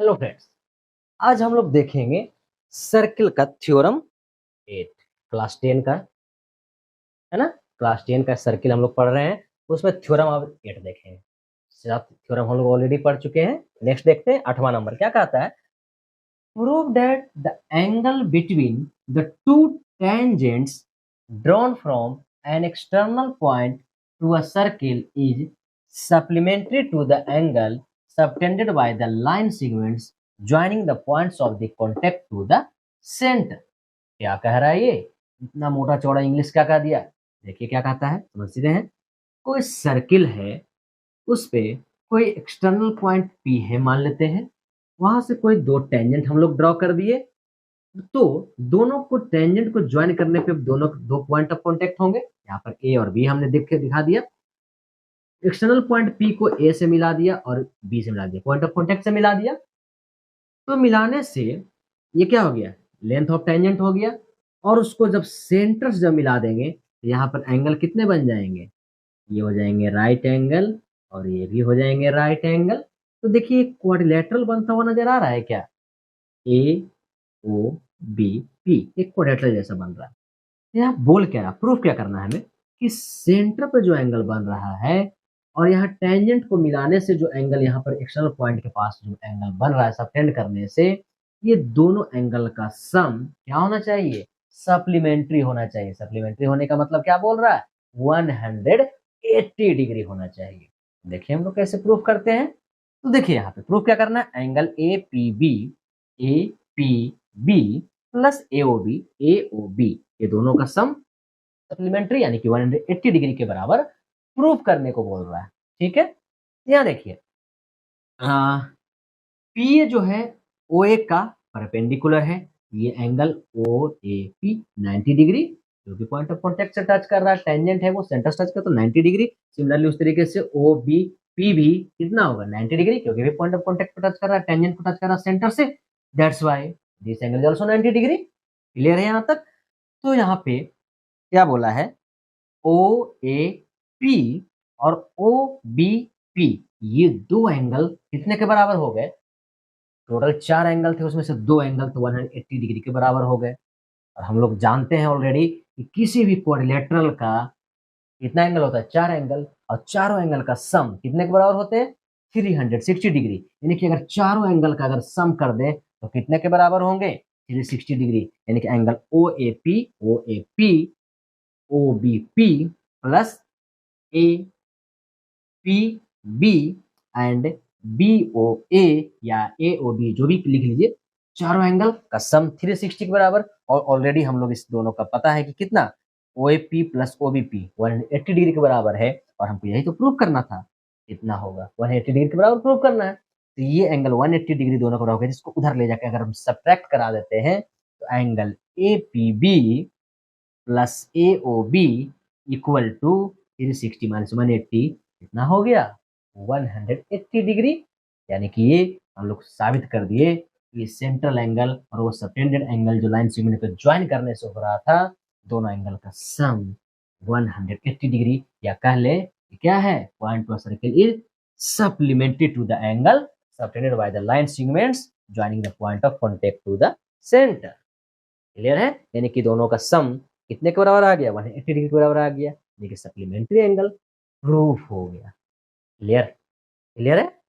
Hello friends, आज हम लोग देखेंगे सर्किल का थ्योरम 8 क्लास 10 का, है ना। क्लास 10 का सर्किल हम लोग पढ़ रहे हैं, उसमें थ्योरम अब 8 देखेंगे। 7 थ्योरम हम लोग ऑलरेडी पढ़ चुके हैं। नेक्स्ट देखते हैं 8वां नंबर क्या कहता है। Prove that the angle between the two tangents drawn from an external point to a circle is supplementary to the angle subtended by the line segments joining the points of the contact to the center। क्या कह रहा है ये? इतना मोटा चौड़ा English क्या कह दिया? देखिए क्या कहता है, समझते हैं। कोई सर्किल है, उस पे कोई एक्सटर्नल पॉइंट P है मान लेते हैं, वहां से कोई दो टेंजेंट हम लोग ड्रॉ कर दिए, तो दोनों को टेंजेंट को ज्वाइन करने पे दोनों दो पॉइंट ऑफ कॉन्टेक्ट होंगे। यहाँ पर A और B हमने देख के दिखा दिया। एक्सटर्नल पॉइंट P को A से मिला दिया और B से मिला दिया, पॉइंट ऑफ कॉन्टेक्ट से मिला दिया। तो मिलाने से ये क्या हो गया, लेंथ ऑफ टेंजेंट हो गया। और उसको जब सेंटर से जब मिला देंगे तो यहाँ पर एंगल कितने बन जाएंगे, ये हो जाएंगे राइट एंगल और ये भी हो जाएंगे राइट एंगल। तो देखिए क्वाड्रिलेटरल बनता हुआ नजर आ रहा है क्या, ए ओ बी पी, एक क्वाड्रिलेटरल जैसा बन रहा है। यहाँ बोल क्या रहा, प्रूफ क्या करना है हमें कि सेंटर पे जो एंगल बन रहा है और यहाँ टेंजेंट को मिलाने से जो एंगल यहाँ पर एक्सटर्नल पॉइंट के पास जो एंगल बन रहा है सबटेंड करने से, ये दोनों एंगल का सम क्या होना चाहिए, सप्लीमेंट्री होना चाहिए। सप्लीमेंट्री होने का मतलब क्या बोल रहा है, 180 डिग्री होना चाहिए। देखिए हम लोग कैसे प्रूफ करते हैं। तो देखिए यहाँ पे प्रूफ क्या करना है, angle A P B plus A O B ये दोनों का सम सप्लीमेंट्री यानी कि 180 डिग्री के बराबर प्रूफ करने को बोल रहा है। ठीक है, यहाँ देखिए पी जो है ओ ए का परपेंडिकुलर है, ये angle O A P 90 degree जो कि पॉइंट ऑफ कॉन्टेक्ट से टच कर रहा है, टेंजेंट है वो सेंटर से टच कर तो 90 डिग्री। सिमिलरली उस तरीके से ओ बी पी भी कितना होगा 90 डिग्री, क्योंकि भी पॉइंट ऑफ कॉन्टेक्ट पे टच कर रहा है, टेंजेंट को टच कर रहा है सेंटर से, that's why this angle is also 90 degree. Clear है यहाँ तक। तो यहाँ पे क्या बोला है, ओ ए पी और ओ बी पी ये दो एंगल कितने के बराबर हो गए, टोटल 4 एंगल थे, उसमें से 2 एंगल तो 180 डिग्री के बराबर हो गए। और हम लोग जानते हैं ऑलरेडी कि किसी भी क्वाड्रिलेटरल का कितना एंगल होता है, 4 एंगल, और चारों एंगल का सम कितने के बराबर होते हैं, 360 डिग्री। यानी कि अगर चारों एंगल का अगर सम कर दें तो कितने के बराबर होंगे, 360 डिग्री। यानी कि angle O A P O B P plus A P B and B O A या ए ओ बी जो भी लिख लीजिए, चारों एंगल का सम 360 के बराबर। और ऑलरेडी हम लोग इस दोनों का पता है कि कितना, O A P plus O B P 180 degree के बराबर है, और हमको यही तो प्रूव करना था, कितना होगा 180 डिग्री के बराबर प्रूव करना है। तो ये एंगल 180 डिग्री दोनों का होगा, जिसको उधर ले जाकर अगर हम सब्ट्रैक्ट करा देते हैं तो angle A P B plus A O B equal to 360 minus 180 कितना हो गया, 180 डिग्री। यानी कि ये हम लोग साबित कर दिए कि सेंट्रल एंगल और वो सबटेंडेड एंगल जो लाइन सेगमेंट को ज्वाइन करने से हो रहा था, दोनों एंगल का सम 180 डिग्री, या कह ले कि क्या है, point of circle is supplementary to the angle subtended by the line segments joining the point of contact to the centre. Clear है, यानी कि दोनों का सम कितने के बराबर आ गया, 180 डिग्री के बराबर आ गया। देखिए सप्लीमेंट्री एंगल प्रूफ हो गया। क्लियर, क्लियर है।